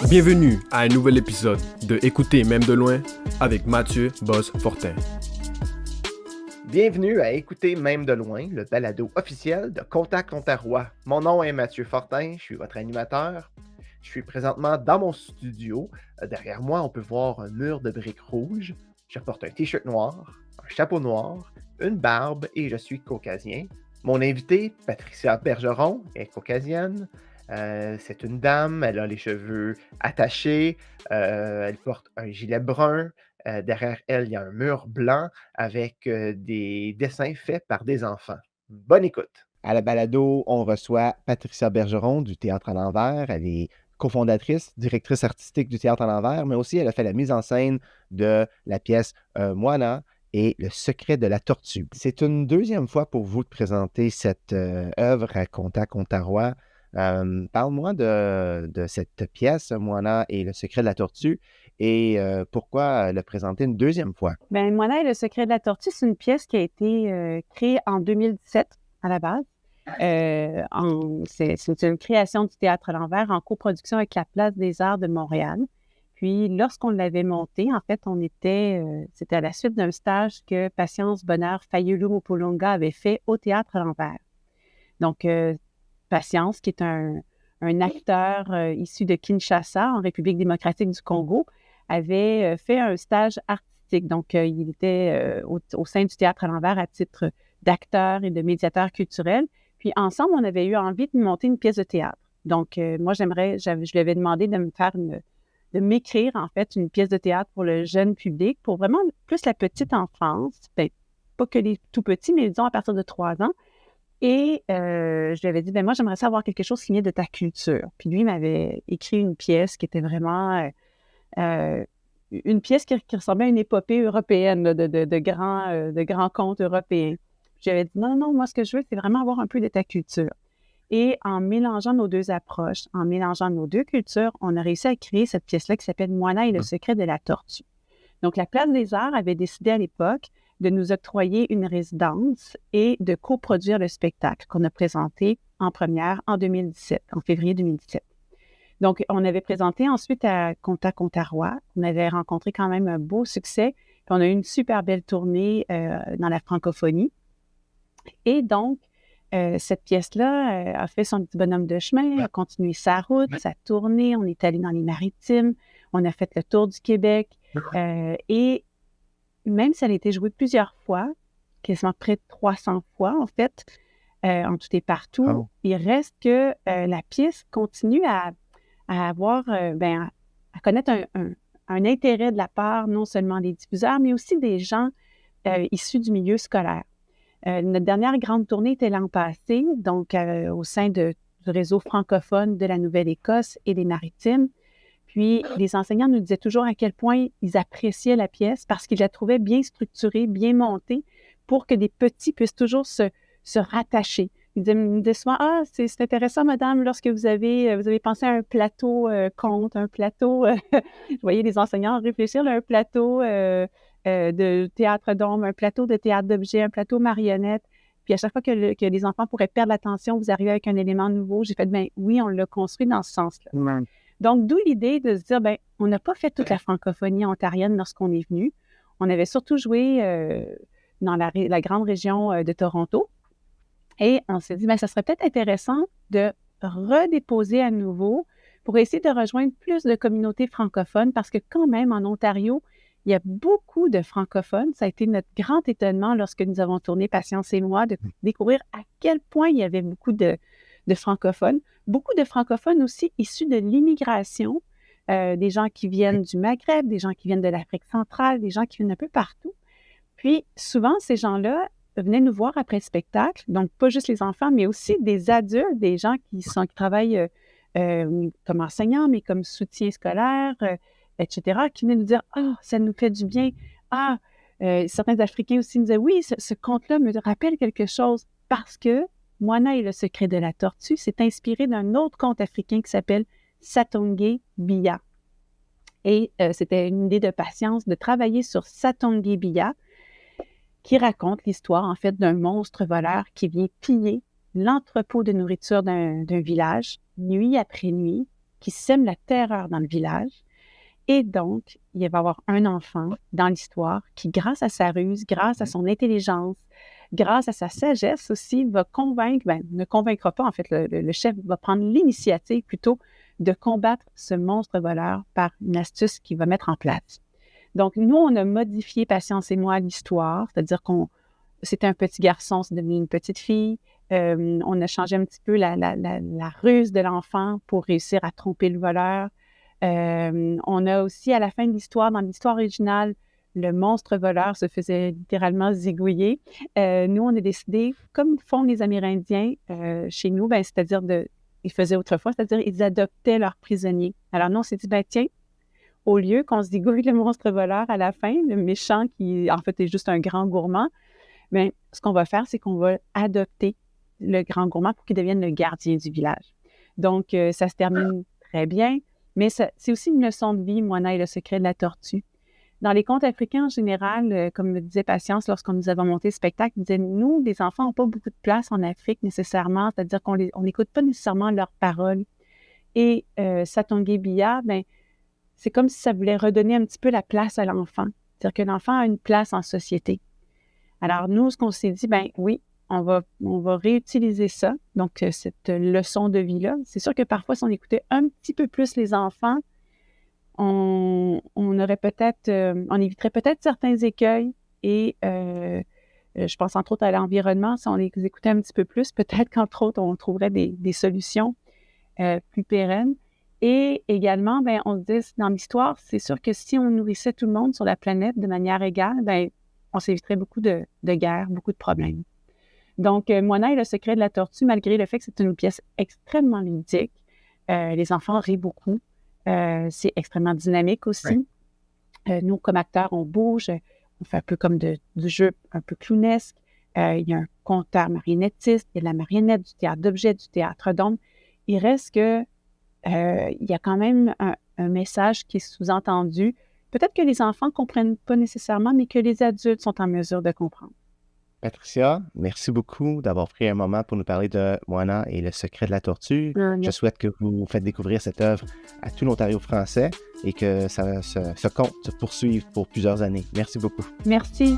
Bienvenue à un nouvel épisode de Écouter même de loin avec Mathieu Bosse-Fortin. Bienvenue à Écouter même de loin, le balado officiel de Contact Ontarois. Mon nom est Mathieu Fortin, je suis votre animateur. Je suis présentement dans mon studio. Derrière moi, on peut voir un mur de briques rouges. Je porte un t-shirt noir, un chapeau noir, une barbe et je suis caucasien. Mon invitée, Patricia Bergeron, est caucasienne. C'est une dame, elle a les cheveux attachés, elle porte un gilet brun. Derrière elle, il y a un mur blanc avec des dessins faits par des enfants. Bonne écoute! À la balado, on reçoit Patricia Bergeron du Théâtre à l'envers. Elle est cofondatrice, directrice artistique du Théâtre à l'envers, mais aussi elle a fait la mise en scène de la pièce Moana et Le secret de la tortue. C'est une deuxième fois pour vous de présenter cette œuvre à Contact Ontarois. Parle-moi de cette pièce, Moana et Le secret de la tortue, et pourquoi le présenter une deuxième fois? Bien, Moana et Le secret de la tortue, c'est une pièce qui a été créée en 2017 à la base. C'est une création du Théâtre à l'envers en coproduction avec la Place des Arts de Montréal. Puis, lorsqu'on l'avait montée, en fait, c'était à la suite d'un stage que Patience Bonheur Fayulu-Mopolonga avait fait au Théâtre à l'envers. Donc, Patience, qui est un acteur issu de Kinshasa, en République démocratique du Congo, avait fait un stage artistique. Donc, il était au sein du Théâtre à l'envers à titre d'acteur et de médiateur culturel. Puis, ensemble, on avait eu envie de monter une pièce de théâtre. Donc, moi, je lui avais demandé de m'écrire, en fait, une pièce de théâtre pour le jeune public, pour vraiment plus la petite enfance. Bien, pas que les tout petits, mais disons à partir de 3 ans. Et je lui avais dit, moi, j'aimerais savoir quelque chose qui vient de ta culture. Puis lui, il m'avait écrit une pièce qui était vraiment une pièce qui ressemblait à une épopée européenne, là, de grands contes européens. Je lui avais dit, non, moi, ce que je veux, c'est vraiment avoir un peu de ta culture. Et en mélangeant nos deux approches, en mélangeant nos deux cultures, on a réussi à créer cette pièce-là qui s'appelle Moana et le secret de la tortue. Donc, la Place des Arts avait décidé à l'époque de nous octroyer une résidence et de coproduire le spectacle qu'on a présenté en première en 2017, en février 2017. Donc, on avait présenté ensuite à Contact Ontarois. On avait rencontré quand même un beau succès. Puis on a eu une super belle tournée dans la francophonie. Et donc, cette pièce-là a fait son petit bonhomme de chemin, a continué sa route, sa tournée. On est allé dans les Maritimes. On a fait le tour du Québec. Et même si elle a été jouée plusieurs fois, quasiment près de 300 fois, en fait, en tout et partout, il reste que la pièce continue à avoir, à connaître un intérêt de la part non seulement des diffuseurs, mais aussi des gens issus du milieu scolaire. Notre dernière grande tournée était l'an passé, donc au sein du réseau francophone de la Nouvelle-Écosse et des Maritimes. Puis, les enseignants nous disaient toujours à quel point ils appréciaient la pièce parce qu'ils la trouvaient bien structurée, bien montée pour que des petits puissent toujours se rattacher. Ils me disaient souvent, c'est intéressant, madame, lorsque vous avez pensé à un plateau conte, un plateau, je voyais les enseignants réfléchir à un plateau de théâtre d'ombre, un plateau de théâtre d'objets, un plateau marionnette. Puis à chaque fois que les enfants pourraient perdre l'attention, vous arrivez avec un élément nouveau. J'ai fait, oui, on l'a construit dans ce sens-là. Mm. Donc, d'où l'idée de se dire, on n'a pas fait toute la francophonie ontarienne lorsqu'on est venu. On avait surtout joué dans la grande région de Toronto. Et on s'est dit, ça serait peut-être intéressant de redéposer à nouveau pour essayer de rejoindre plus de communautés francophones parce que quand même, en Ontario, il y a beaucoup de francophones. Ça a été notre grand étonnement lorsque nous avons tourné Patience et moi de découvrir à quel point il y avait beaucoup de francophones. Beaucoup de francophones aussi issus de l'immigration, des gens qui viennent du Maghreb, des gens qui viennent de l'Afrique centrale, des gens qui viennent un peu partout. Puis, souvent, ces gens-là venaient nous voir après le spectacle, donc pas juste les enfants, mais aussi des adultes, des gens qui travaillent comme enseignants, mais comme soutien scolaire, etc., qui venaient nous dire « Ah, ça nous fait du bien. Ah, certains Africains aussi nous disaient « Oui, ce conte-là me rappelle quelque chose. » Parce que Moana et le secret de la tortue s'est inspiré d'un autre conte africain qui s'appelle Satonge Biya. Et c'était une idée de Patience de travailler sur Satonge Biya, qui raconte l'histoire, en fait, d'un monstre voleur qui vient piller l'entrepôt de nourriture d'un village, nuit après nuit, qui sème la terreur dans le village. Et donc, il va y avoir un enfant dans l'histoire qui, grâce à sa ruse, grâce à son intelligence, grâce à sa sagesse aussi, va convaincre, ne convaincra pas, en fait, le chef va prendre l'initiative plutôt de combattre ce monstre voleur par une astuce qu'il va mettre en place. Donc, nous, on a modifié, Patience et moi, l'histoire, c'est-à-dire c'était un petit garçon, c'est devenu une petite fille. On a changé un petit peu la ruse de l'enfant pour réussir à tromper le voleur. On a aussi, à la fin de l'histoire, dans l'histoire originale, le monstre voleur se faisait littéralement zigouiller. Nous, on a décidé, comme font les Amérindiens chez nous, c'est-à-dire ils faisaient autrefois, c'est-à-dire ils adoptaient leurs prisonniers. Alors nous, on s'est dit, tiens, au lieu qu'on se zigouille le monstre voleur à la fin, le méchant qui, en fait, est juste un grand gourmand, ce qu'on va faire, c'est qu'on va adopter le grand gourmand pour qu'il devienne le gardien du village. Donc, ça se termine très bien, mais c'est aussi une leçon de vie, Moana et le secret de la tortue. Dans les contes africains en général, comme me disait Patience lorsqu'on nous avait monté le spectacle, il disait, nous, les enfants n'ont pas beaucoup de place en Afrique nécessairement, c'est-à-dire qu'on n'écoute pas nécessairement leurs paroles. Et Satongué Biya, c'est comme si ça voulait redonner un petit peu la place à l'enfant, c'est-à-dire que l'enfant a une place en société. Alors nous, ce qu'on s'est dit, oui, on va réutiliser ça, donc cette leçon de vie-là. C'est sûr que parfois, si on écoutait un petit peu plus les enfants, on éviterait peut-être certains écueils et je pense entre autres à l'environnement. Si on les écoutait un petit peu plus, peut-être qu'entre autres, on trouverait des solutions plus pérennes. Et également, on se dit, dans l'histoire, c'est sûr que si on nourrissait tout le monde sur la planète de manière égale, on s'éviterait beaucoup de guerres, beaucoup de problèmes. Donc, Moana et le secret de la tortue, malgré le fait que c'est une pièce extrêmement ludique, les enfants rient beaucoup. C'est extrêmement dynamique aussi. Oui. Nous, comme acteurs, on bouge, on fait un peu comme du jeu un peu clownesque. Il y a un conteur marionnettiste, il y a de la marionnette, du théâtre d'objets, du théâtre d'ombre. Il reste que il y a quand même un message qui est sous-entendu. Peut-être que les enfants ne comprennent pas nécessairement, mais que les adultes sont en mesure de comprendre. Patricia, merci beaucoup d'avoir pris un moment pour nous parler de Moana et le secret de la tortue. Je souhaite que vous faites découvrir cette œuvre à tout l'Ontario français et que ce conte se poursuive pour plusieurs années. Merci beaucoup. Merci.